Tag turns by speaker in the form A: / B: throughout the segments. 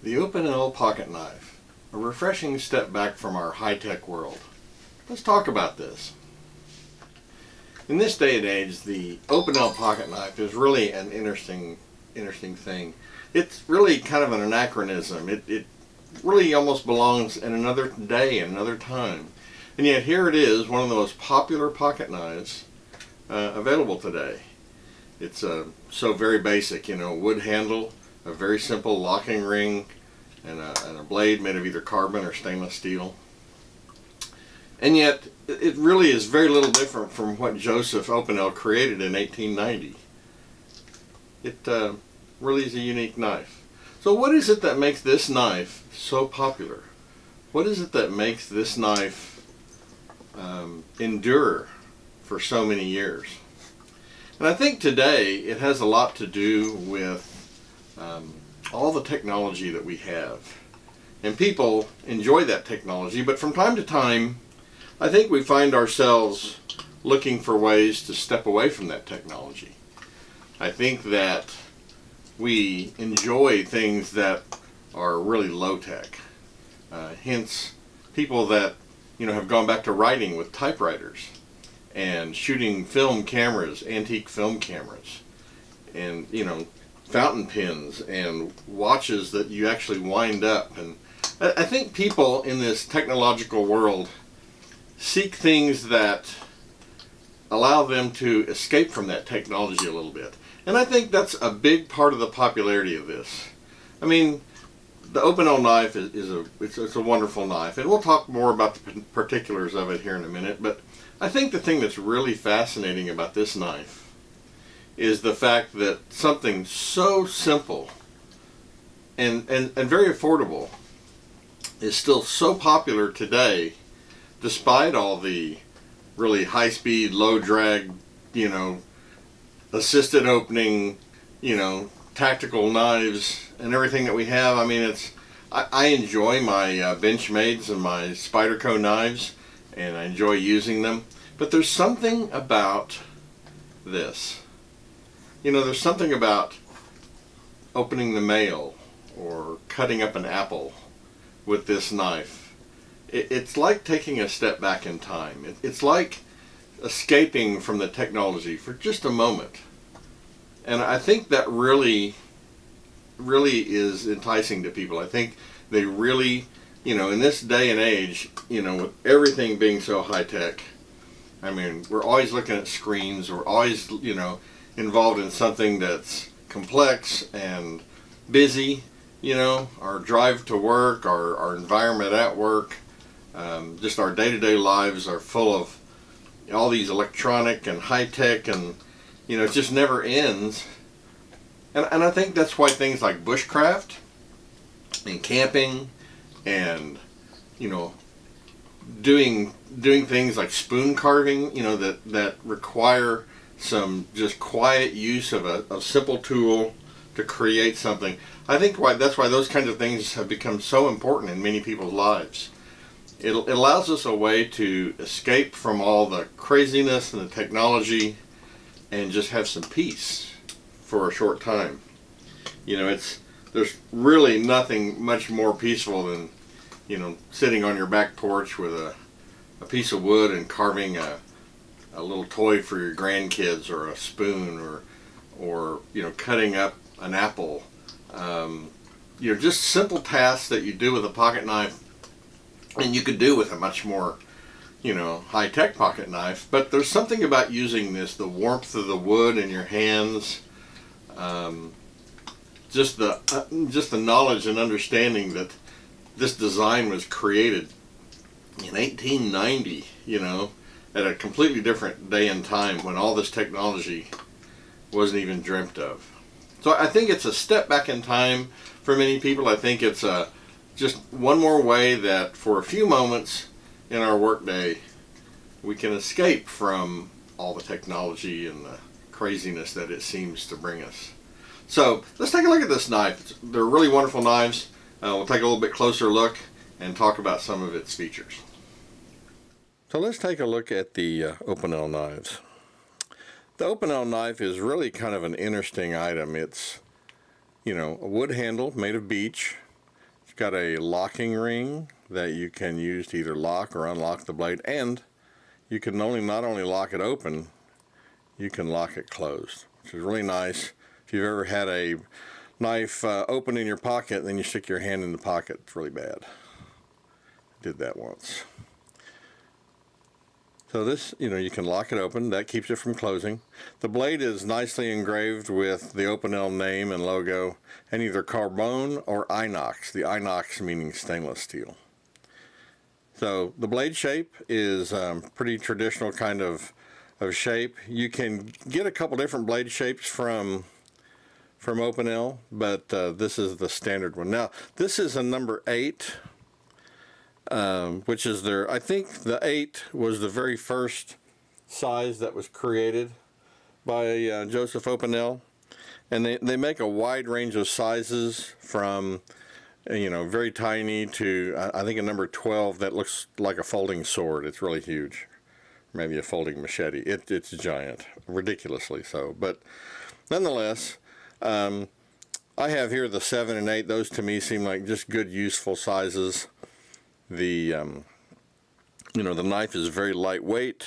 A: The Opinel pocket knife, a refreshing step back from our high-tech world. Let's talk about this. In this day and age, the Opinel pocket knife is really an interesting thing. It's really kind of an anachronism. It really almost belongs in another day, in another time. And yet here it is, one of the most popular pocket knives available today. It's so very basic, wood handle, a very simple locking ring, and a blade made of either carbon or stainless steel. And yet, it really is very little different from what Joseph Opinel created in 1890. It really is a unique knife. So what is it that makes this knife so popular? What is it that makes this knife endure for so many years? And I think today it has a lot to do with all the technology that we have. And people enjoy that technology, but from time to time, I think we find ourselves looking for ways to step away from that technology. I think that we enjoy things that are really low-tech. Hence, people that have gone back to writing with typewriters and shooting film cameras, antique film cameras, and fountain pens and watches that you actually wind up. And I think people in this technological world seek things that allow them to escape from that technology a little bit. And I think that's a big part of the popularity of this. I mean, the Opinel knife is a wonderful knife, and we'll talk more about the particulars of it here in a minute, but I think the thing that's really fascinating about this knife is the fact that something so simple and very affordable is still so popular today, despite all the really high-speed, low-drag, assisted opening, tactical knives and everything that we have. I mean, I enjoy my Benchmades and my Spyderco knives, and I enjoy using them. But there's something about this. There's something about opening the mail or cutting up an apple with this knife. It's like taking a step back in time. It's like escaping from the technology for just a moment. And I think that really is enticing to people. I think they really, in this day and age, with everything being so high-tech, I mean, we're always looking at screens, we're always, involved in something that's complex and busy, our drive to work, our environment at work, just our day-to-day lives are full of all these electronic and high-tech, and it just never ends. And I think that's why things like bushcraft and camping and doing things like spoon carving, that require some just quiet use of a simple tool to create something. I think that's why those kinds of things have become so important in many people's lives. It allows us a way to escape from all the craziness and the technology and just have some peace for a short time. There's really nothing much more peaceful than sitting on your back porch with a piece of wood and carving a little toy for your grandkids, or a spoon, or cutting up an apple. Just simple tasks that you do with a pocket knife, and you could do with a much more high-tech pocket knife. But there's something about using this, the warmth of the wood in your hands, just the knowledge and understanding that this design was created in 1890, at a completely different day and time when all this technology wasn't even dreamt of. So I think it's a step back in time for many people. I think it's just one more way that for a few moments in our workday we can escape from all the technology and the craziness that it seems to bring us. So let's take a look at this knife. They're really wonderful knives. We'll take a little bit closer look and talk about some of its features. So let's take a look at the Opinel knives. The Opinel knife is really kind of an interesting item. It's, a wood handle made of beech. got a locking ring that you can use to either lock or unlock the blade, and you can not only lock it open, you can lock it closed, which is really nice. If you've ever had a knife open in your pocket and then you stick your hand in the pocket, it's really bad. Did that once. So this, you can lock it open. That keeps it from closing. The blade is nicely engraved with the Opinel name and logo, and either carbon or inox. The inox meaning stainless steel. So the blade shape is pretty traditional kind of shape. You can get a couple different blade shapes from Opinel, but this is the standard one. Now this is a number 8. Which is I think the 8 was the very first size that was created by Joseph Opinel, and they make a wide range of sizes from very tiny to I think a number 12 that looks like a folding sword. It's really huge, maybe a folding machete. It's giant, ridiculously so, but nonetheless, I have here the 7 and 8. Those to me seem like just good, useful sizes. The the knife is very lightweight,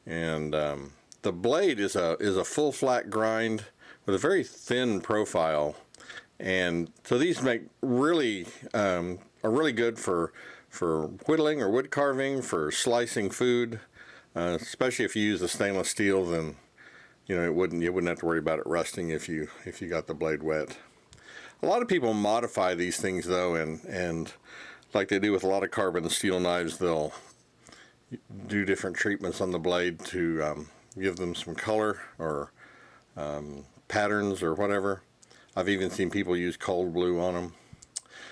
A: and the blade is a full flat grind with a very thin profile, and so these make are really good for whittling or wood carving, for slicing food, especially if you use the stainless steel. Then you wouldn't have to worry about it rusting if you got the blade wet. A lot of people modify these things though, and like they do with a lot of carbon steel knives, they'll do different treatments on the blade to give them some color or patterns or whatever. I've even seen people use cold blue on them.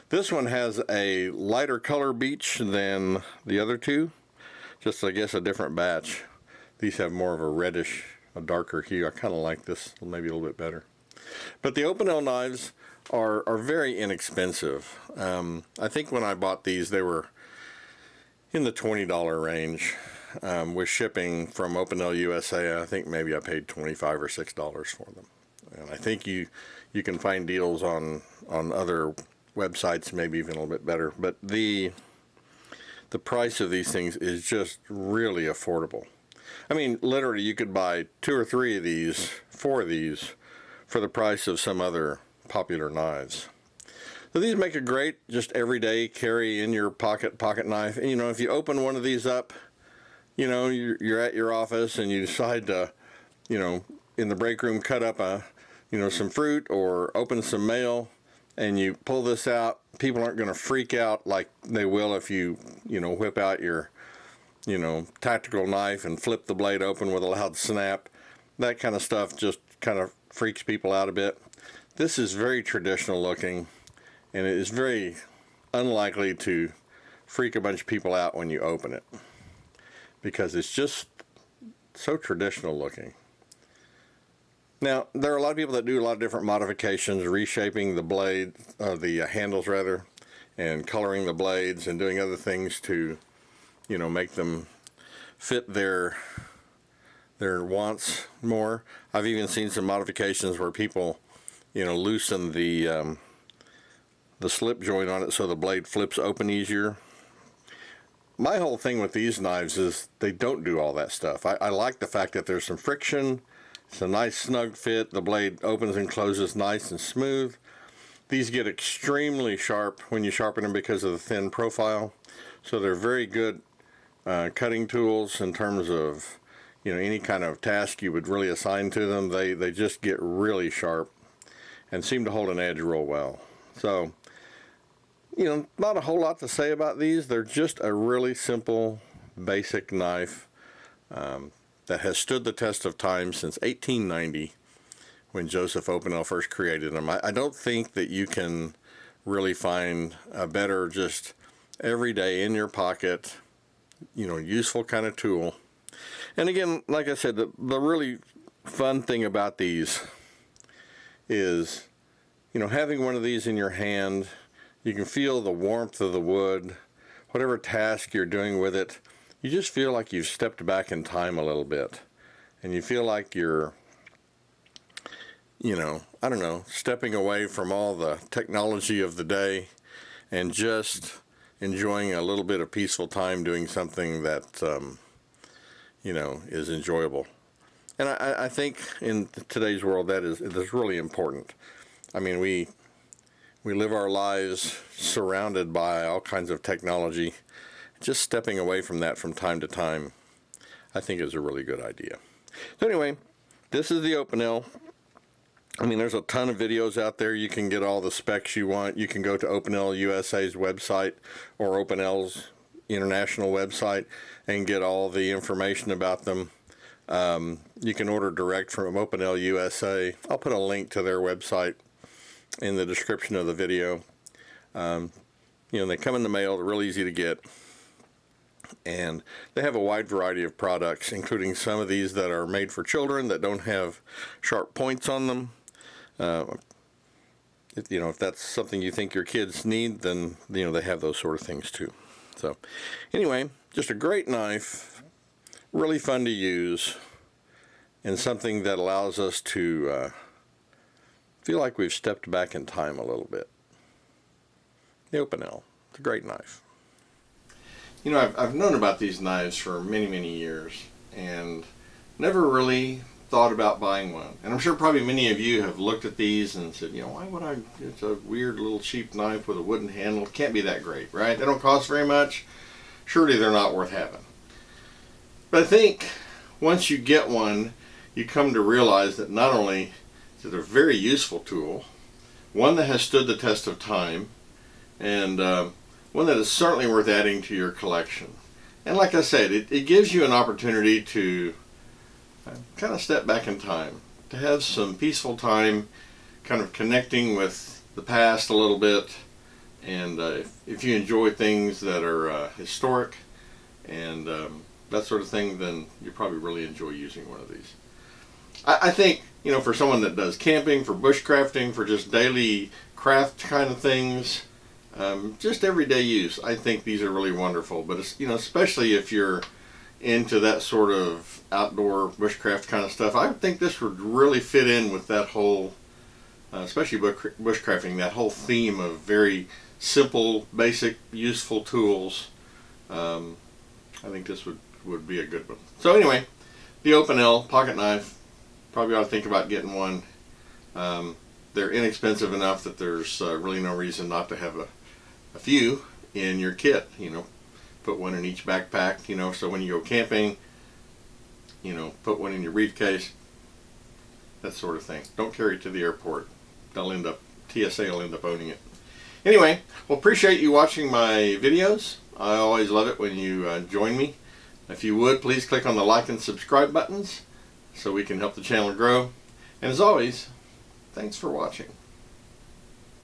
A: This one has a lighter color beach than the other two, just I guess a different batch. These have more of a reddish, a darker hue. I kind of like this maybe a little bit better. But the Opinel knives are very inexpensive. I think when I bought these, they were in the $20 range. With shipping from Opinel USA, I think maybe I paid $25 or $6 for them. And I think you can find deals on other websites, maybe even a little bit better. But the price of these things is just really affordable. I mean, literally, you could buy 2 or 3 of these, 4 of these, for the price of some other popular knives. So these make a great just everyday carry in your pocket knife. And if you open one of these up, you're at your office and you decide to, in the break room cut up some fruit or open some mail, and you pull this out, people aren't going to freak out like they will if you whip out your tactical knife and flip the blade open with a loud snap. That kind of stuff just kind of freaks people out a bit. This is very traditional looking, and it is very unlikely to freak a bunch of people out when you open it, because it's just so traditional looking. Now, there are a lot of people that do a lot of different modifications, reshaping the blade, the handles rather, and coloring the blades and doing other things to, make them fit their wants more. I've even seen some modifications where people, loosen the slip joint on it so the blade flips open easier. My whole thing with these knives is they don't do all that stuff. I like the fact that there's some friction. It's a nice snug fit. The blade opens and closes nice and smooth. These get extremely sharp when you sharpen them because of the thin profile. So they're very good cutting tools in terms of any kind of task you would really assign to them. They just get really sharp and seem to hold an edge real well. So, not a whole lot to say about these. They're just a really simple, basic knife that has stood the test of time since 1890, when Joseph Opinel first created them. I don't think that you can really find a better, just everyday in your pocket, useful kind of tool. And again, like I said, the really fun thing about these is, having one of these in your hand, you can feel the warmth of the wood. Whatever task you're doing with it, you just feel like you've stepped back in time a little bit. And you feel like you're, stepping away from all the technology of the day and just enjoying a little bit of peaceful time doing something that you know, is enjoyable. And I think in today's world that is really important. I mean, we live our lives surrounded by all kinds of technology. Just stepping away from that from time to time, I think, is a really good idea. So anyway, this is the Opinel. I mean, there's a ton of videos out there. You can get all the specs you want. You can go to Opinel USA's website or Opinel's international website and get all the information about them. You can order direct from Opinel USA. I'll put a link to their website in the description of the video. You know, they come in the mail. They're real easy to get. And they have a wide variety of products, including some of these that are made for children that don't have sharp points on them. You know, if that's something you think your kids need, then, you know, they have those sort of things too. So anyway, just a great knife, really fun to use, and something that allows us to feel like we've stepped back in time a little bit. The Opinel, it's a great knife. You know, I've known about these knives for many, many years and never really thought about buying one. And I'm sure probably many of you have looked at these and said, you know, why would I? It's a weird little cheap knife with a wooden handle. It can't be that great, right? They don't cost very much. Surely they're not worth having. But I think once you get one, you come to realize that not only is it a very useful tool, one that has stood the test of time, and one that is certainly worth adding to your collection. And like I said, it gives you an opportunity to kind of step back in time, to have some peaceful time, kind of connecting with the past a little bit. And if you enjoy things that are historic and that sort of thing, then you probably really enjoy using one of these. I think, you know, for someone that does camping, for bushcrafting, for just daily craft kind of things, just everyday use, I think these are really wonderful. But it's, you know, especially if you're into that sort of outdoor bushcraft kind of stuff, I think this would really fit in with that whole, especially bushcrafting, that whole theme of very simple, basic, useful tools. I think this would be a good one. So anyway, the Opinel pocket knife, probably ought to think about getting one. They're inexpensive enough that there's really no reason not to have a few in your kit. You know, put one in each backpack, you know, so when you go camping, you know, put one in your briefcase, that sort of thing. Don't carry it to the airport. TSA will end up owning it. Anyway, well, appreciate you watching my videos. I always love it when you join me. If you would, please click on the like and subscribe buttons so we can help the channel grow. And as always, thanks for watching.